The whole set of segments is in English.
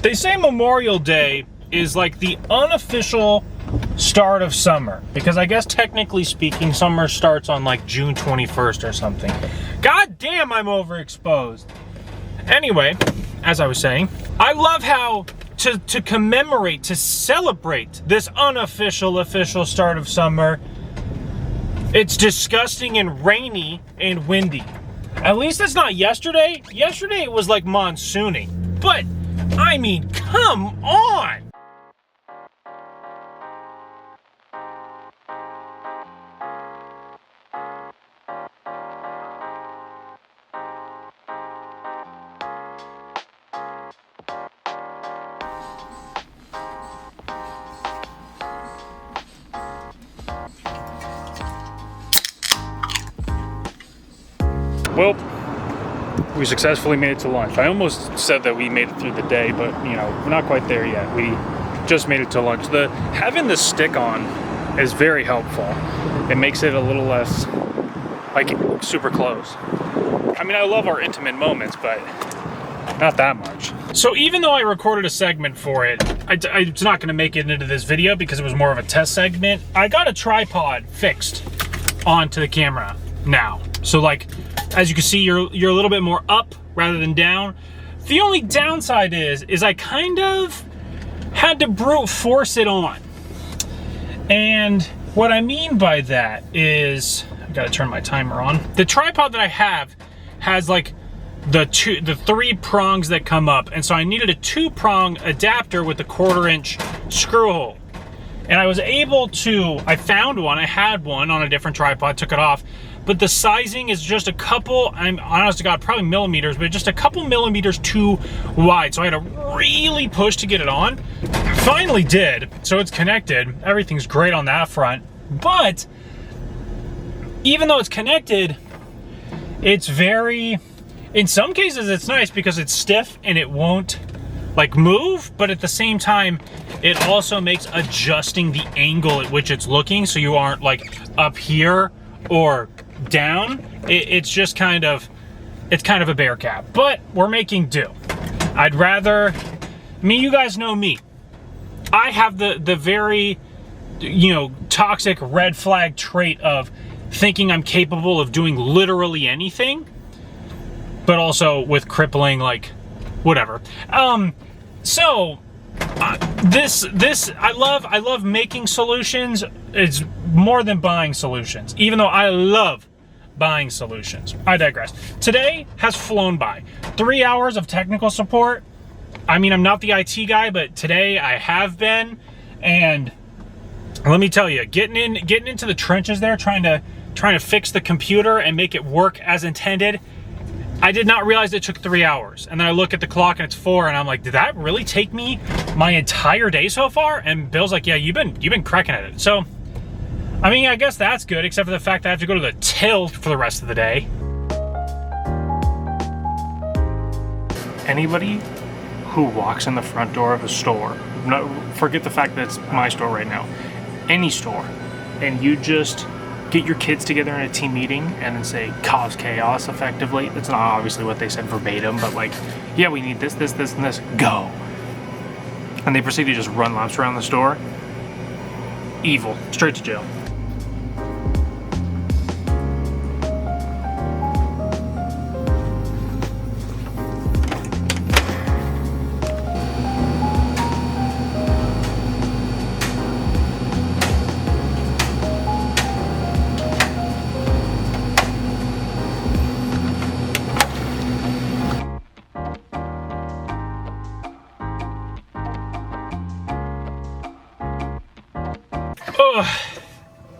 They say Memorial Day is like the unofficial start of summer, because I guess technically speaking, summer starts on like June 21st or something. God damn, I'm overexposed. Anyway, as I was saying, I love how to commemorate, to celebrate this unofficial official start of summer, it's disgusting and rainy and windy. At least it's not yesterday. Yesterday it was like monsooning. But, I mean, come on! Well, we successfully made it to lunch. I almost said that we made it through the day, but you know, we're not quite there yet. We just made it to lunch. Having the stick on is very helpful. It makes it a little less, like, super close. I mean, I love our intimate moments, but not that much. So even though I recorded a segment for it, it's not gonna make it into this video because it was more of a test segment. I got a tripod fixed onto the camera now. So like, as you can see, you're a little bit more up rather than down. The only downside is I kind of had to brute force it on. And what I mean by that is, I gotta turn my timer on. The tripod that I have has like the 3 prongs that come up. And so I needed a 2-prong adapter with a 1/4-inch screw hole. And I was able to, I found one, I had one on a different tripod, took it off. But the sizing is just a couple, I'm honest to God, probably millimeters, but just a couple millimeters too wide. So I had to really push to get it on. I finally did, so it's connected. Everything's great on that front. But even though it's connected, it's very, in some cases it's nice because it's stiff and it won't like move, but at the same time, it also makes adjusting the angle at which it's looking so you aren't like up here or down. It's just kind of, it's kind of a bear cap, but we're making do. I'd rather, you guys know me. I have the very, you know, toxic red flag trait of thinking I'm capable of doing literally anything, but also with crippling, like, whatever. I love making solutions. It's more than buying solutions, even though I love buying solutions. I digress. Today has flown by. 3 hours of technical support. I mean, I'm not the IT guy, but today I have been, and let me tell you, getting into the trenches there, trying to fix the computer and make it work as intended. I did not realize it took 3 hours. And then I look at the clock and it's 4, and I'm like, did that really take me my entire day so far? And Bill's like, yeah, you've been cracking at it. So, I mean, I guess that's good, except for the fact that I have to go to the till for the rest of the day. Anybody who walks in the front door of a store, no, forget the fact that it's my store right now, any store, and you just get your kids together in a team meeting and then say, cause chaos effectively. That's not obviously what they said verbatim, but like, yeah, we need this, this, this, and this, go. And they proceed to just run laps around the store. Evil, straight to jail.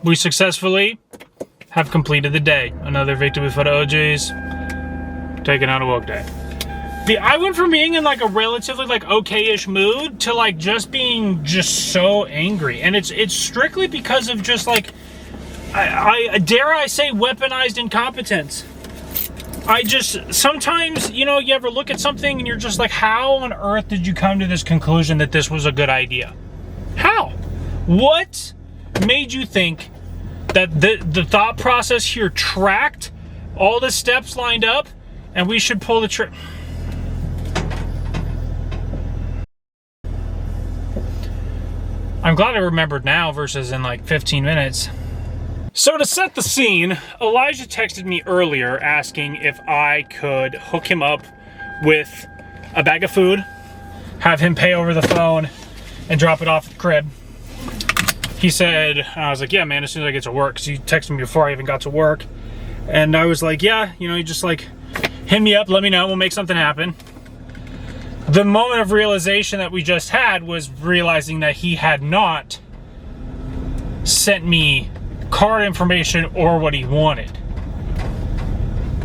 We successfully have completed the day. Another victory for the OGs. Taking out a work day. I went from being in like a relatively like okay-ish mood to like just being just so angry. And it's strictly because of just like, I dare I say, weaponized incompetence. I just, sometimes, you know, you ever look at something and you're just like, how on earth did you come to this conclusion that this was a good idea? How? What made you think that the thought process here tracked all the steps lined up and we should pull the trigger? I'm glad I remembered now versus in like 15 minutes. So to set the scene, Elijah texted me earlier asking if I could hook him up with a bag of food, have him pay over the phone, and drop it off at the crib. He said, I was like, yeah, man, as soon as I get to work, because he texted me before I even got to work. And I was like, yeah, you know, you just like, hit me up, let me know, we'll make something happen. The moment of realization that we just had was realizing that he had not sent me card information or what he wanted.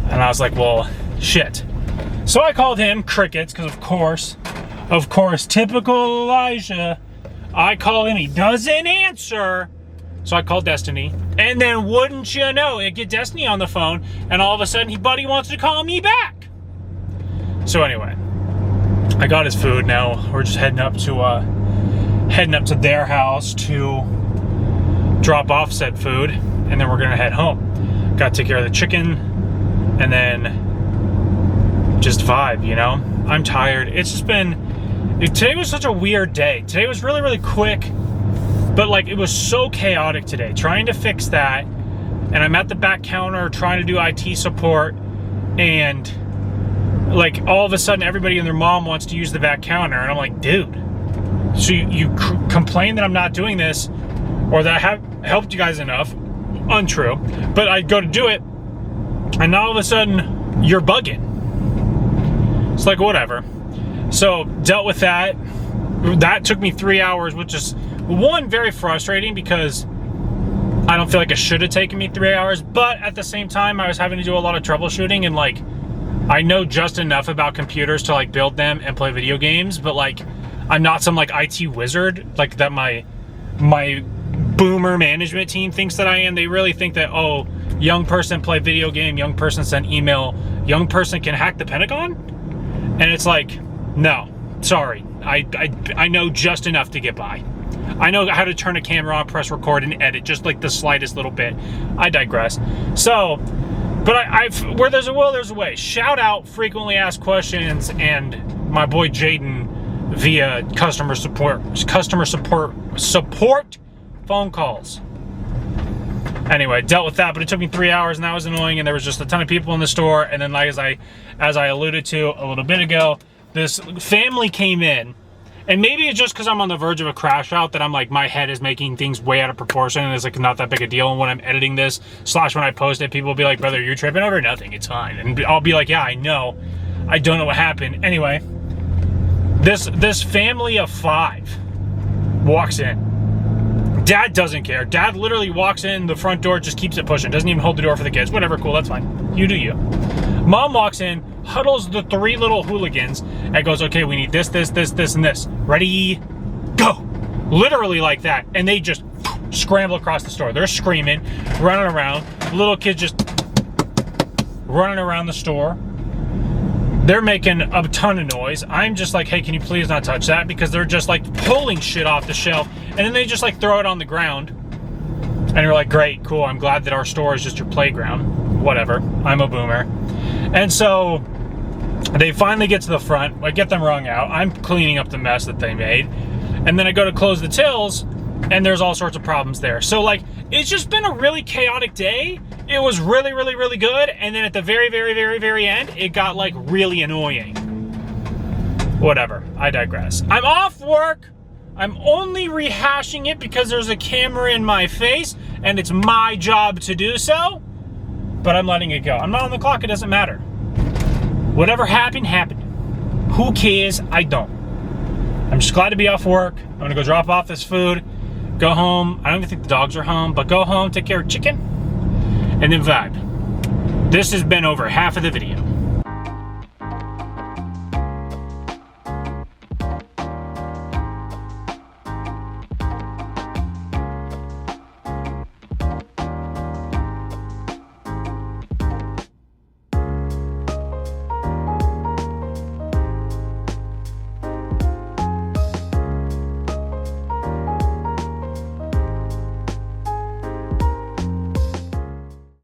And I was like, well, shit. So I called him, crickets, because of course, typical Elijah, I call him, he doesn't answer. So I called Destiny, and then wouldn't you know, I get Destiny on the phone, and all of a sudden, buddy wants to call me back. So anyway, I got his food. Now we're just heading up to their house to drop off said food, and then we're gonna head home. Got to take care of the chicken, and then just vibe, you know? I'm tired. It's just been, today was such a weird day. Today was really, really quick, but like it was so chaotic today. Trying to fix that, and I'm at the back counter trying to do IT support, and like all of a sudden everybody and their mom wants to use the back counter, and I'm like, dude, so you complain that I'm not doing this, or that I haven't helped you guys enough. Untrue. But I go to do it, and all of a sudden you're bugging. It's like, whatever. So dealt with that. That took me 3 hours, which is, one, very frustrating because I don't feel like it should have taken me 3 hours, but at the same time I was having to do a lot of troubleshooting, and like I know just enough about computers to like build them and play video games, but like I'm not some like IT wizard like that my boomer management team thinks that I am. They really think that, oh, young person play video game, young person send email, young person can hack the Pentagon. And it's like, no, sorry. I know just enough to get by. I know how to turn a camera on, press record, and edit, just like the slightest little bit. I digress. So, but I've where there's a will, there's a way. Shout out frequently asked questions and my boy Jaden via customer support phone calls. Anyway, dealt with that, but it took me 3 hours, and that was annoying, and there was just a ton of people in the store. And then, like as I alluded to a little bit ago, this family came in, and maybe it's just because I'm on the verge of a crash out that I'm like, my head is making things way out of proportion, and it's like not that big a deal. And when I'm editing this / when I post it, people will be like, brother, you're tripping over nothing, it's fine. And I'll be like, yeah, I know, I don't know what happened. Anyway, this family of 5 walks in. Dad doesn't care. Dad literally walks in the front door, just keeps it pushing, doesn't even hold the door for the kids. Whatever, cool, that's fine. You do you. Mom walks in, huddles the 3 little hooligans, and goes, okay, we need this, this, this, this, and this. Ready, go. Literally like that. And they just scramble across the store. They're screaming, running around. Little kids just running around the store. They're making a ton of noise. I'm just like, hey, can you please not touch that? Because they're just like pulling shit off the shelf, and then they just like throw it on the ground. And you're like, great, cool. I'm glad that our store is just your playground. Whatever. I'm a boomer. And so they finally get to the front. I get them wrung out. I'm cleaning up the mess that they made. And then I go to close the tills, and there's all sorts of problems there. So like, it's just been a really chaotic day. It was really, really, really good. And then at the very, very, very, very end, it got like really annoying. Whatever, I digress. I'm off work. I'm only rehashing it because there's a camera in my face and it's my job to do so, but I'm letting it go. I'm not on the clock, it doesn't matter. Whatever happened, happened. Who cares? I don't. I'm just glad to be off work. I'm gonna go drop off this food, go home. I don't even think the dogs are home, but go home, take care of chicken, and then vibe. This has been over half of the video.